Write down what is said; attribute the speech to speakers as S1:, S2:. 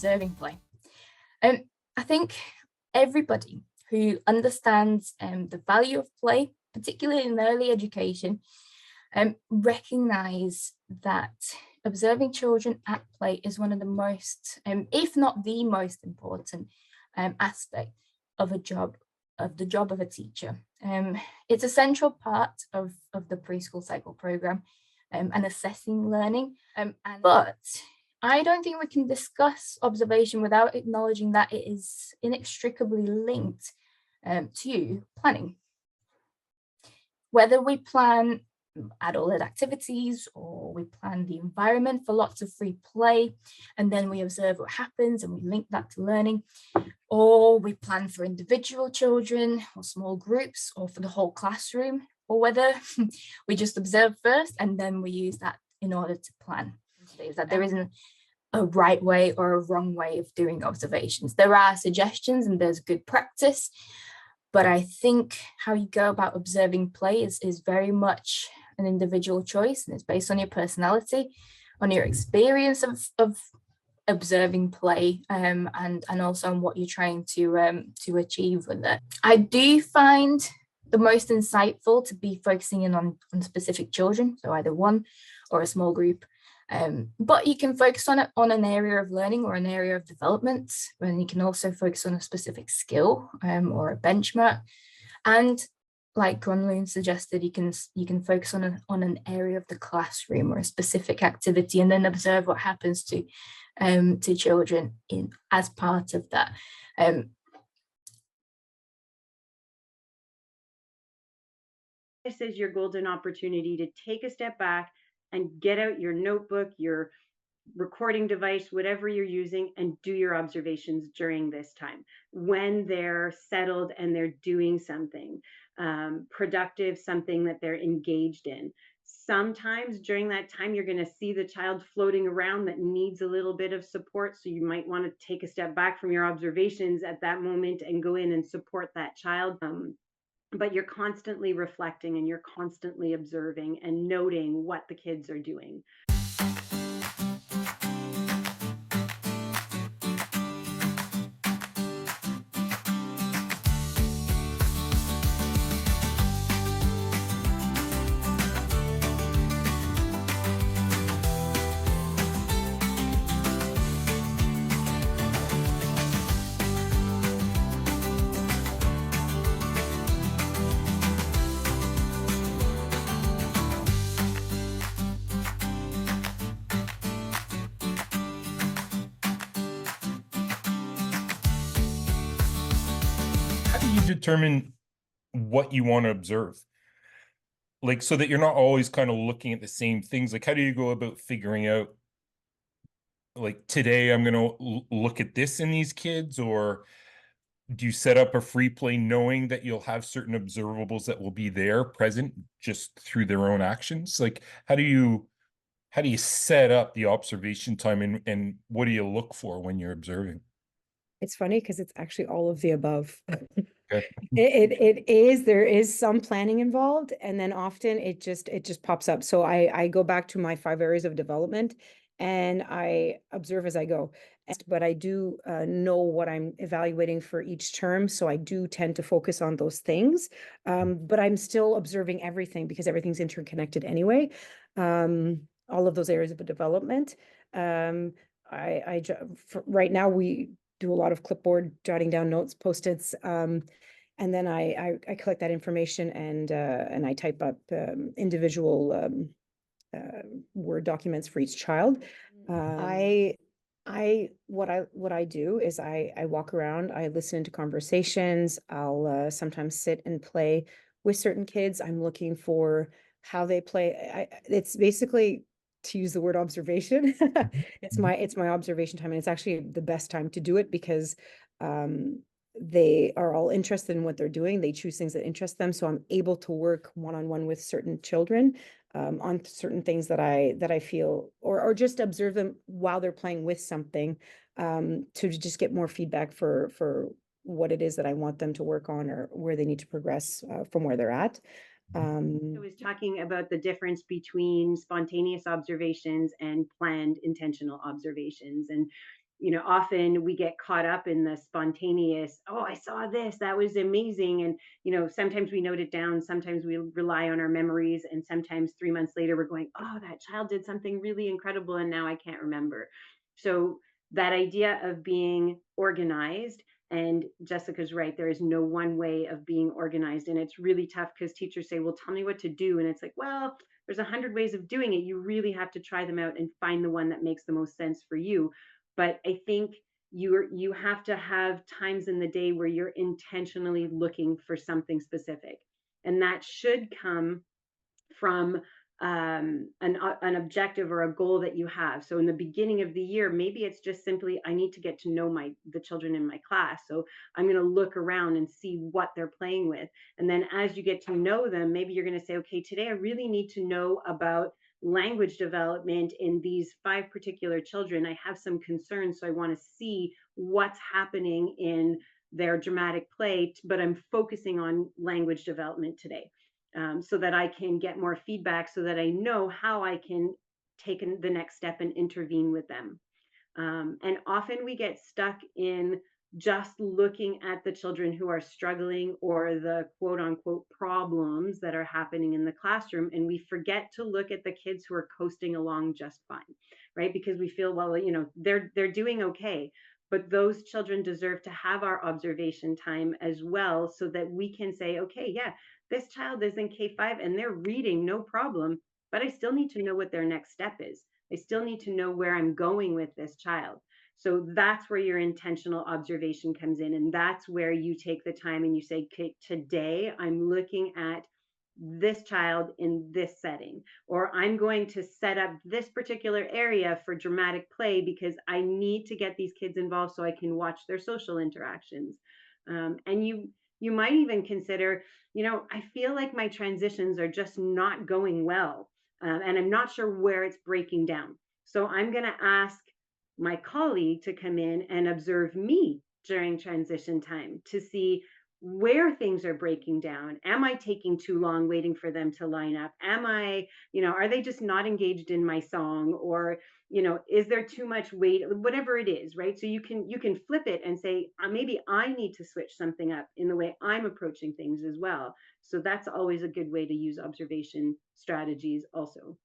S1: observing play. I think everybody who understands the value of play, particularly in early education, recognize that observing children at play is one of the most, if not the most important aspect of the job of a teacher. It's a central part of the preschool cycle program and assessing learning. But I don't think we can discuss observation without acknowledging that it is inextricably linked to planning. Whether we plan adult-led activities or we plan the environment for lots of free play, and then we observe what happens and we link that to learning, or we plan for individual children or small groups or for the whole classroom, or whether we just observe first and then we use that in order to plan. Is that there isn't a right way or a wrong way of doing observations. There are suggestions and there's good practice, but I think how you go about observing play is very much an individual choice, and it's based on your personality, on your experience of observing play, and also on what you're trying to achieve with it. I do find the most insightful to be focusing in on specific children, so either one or a small group. But you can focus on an area of learning or an area of development, and you can also focus on a specific skill or a benchmark. And like Gronlund suggested, you can focus on an area of the classroom or a specific activity, and then observe what happens to children as part of that.
S2: This is your golden opportunity to take a step back and get out your notebook, your recording device, whatever you're using, and do your observations during this time when they're settled and they're doing something productive, something that they're engaged in. Sometimes during that time, you're going to see the child floating around that needs a little bit of support. So you might want to take a step back from your observations at that moment and go in and support that child. But you're constantly reflecting and you're constantly observing and noting what the kids are doing.
S3: Determine what you want to observe, like, so that you're not always kind of looking at the same things? Like, how do you go about figuring out, like, today I'm going to look at this in these kids? Or do you set up a free play knowing that you'll have certain observables that will be there present just through their own actions? Like, how do you set up the observation time, and what do you look for when you're observing?
S4: It's funny because it's actually all of the above.
S3: Okay.
S4: There is some planning involved, and then often it just pops up. So I go back to my 5 areas of development and I observe as I go. But I do know what I'm evaluating for each term, so I do tend to focus on those things. But I'm still observing everything because everything's interconnected anyway. All of those areas of development. Right now we do a lot of clipboard jotting down notes, Post-its, and then I collect that information and I type up individual Word documents for each child. What I do is I walk around, I listen to conversations. I'll sometimes sit and play with certain kids. I'm looking for how they play. It's basically, to use the word observation, it's my observation time, and it's actually the best time to do it because they are all interested in what they're doing. They choose things that interest them, so I'm able to work one-on-one with certain children on certain things that I feel, or just observe them while they're playing with something, to just get more feedback for what it is that I want them to work on or where they need to progress from where they're at.
S2: I was talking about the difference between spontaneous observations and planned intentional observations. And often we get caught up in the spontaneous, oh, I saw this, that was amazing. And, sometimes we note it down, sometimes we rely on our memories, and sometimes 3 months later we're going, oh, that child did something really incredible and now I can't remember. So that idea of being organized, and Jessica's right, there is no one way of being organized. And it's really tough because teachers say, well, tell me what to do. And it's like, well, there's 100 ways of doing it. You really have to try them out and find the one that makes the most sense for you. But I think you have to have times in the day where you're intentionally looking for something specific. And that should come from an objective or a goal that you have. So in the beginning of the year, maybe it's just simply, I need to get to know the children in my class. So I'm going to look around and see what they're playing with. And then as you get to know them, maybe you're going to say, okay, today I really need to know about language development in these 5 particular children. I have some concerns, so I want to see what's happening in their dramatic play, but I'm focusing on language development today. So that I can get more feedback, so that I know how I can take the next step and intervene with them. And often we get stuck in just looking at the children who are struggling, or the quote unquote problems that are happening in the classroom. And we forget to look at the kids who are coasting along just fine, right? Because we feel, well, they're doing okay. But those children deserve to have our observation time as well, so that we can say, okay, yeah, this child is in K5 and they're reading no problem, but I still need to know what their next step is. I still need to know where I'm going with this child. So that's where your intentional observation comes in. And that's where you take the time and you say, okay, today I'm looking at this child in this setting, or I'm going to set up this particular area for dramatic play because I need to get these kids involved so I can watch their social interactions. And you might even consider, I feel like my transitions are just not going well, and I'm not sure where it's breaking down. So I'm going to ask my colleague to come in and observe me during transition time to see where things are breaking down. Am I taking too long waiting for them to line up? Am I, are they just not engaged in my song? Or, is there too much weight? Whatever it is, right? So you can flip it and say, maybe I need to switch something up in the way I'm approaching things as well. So that's always a good way to use observation strategies also.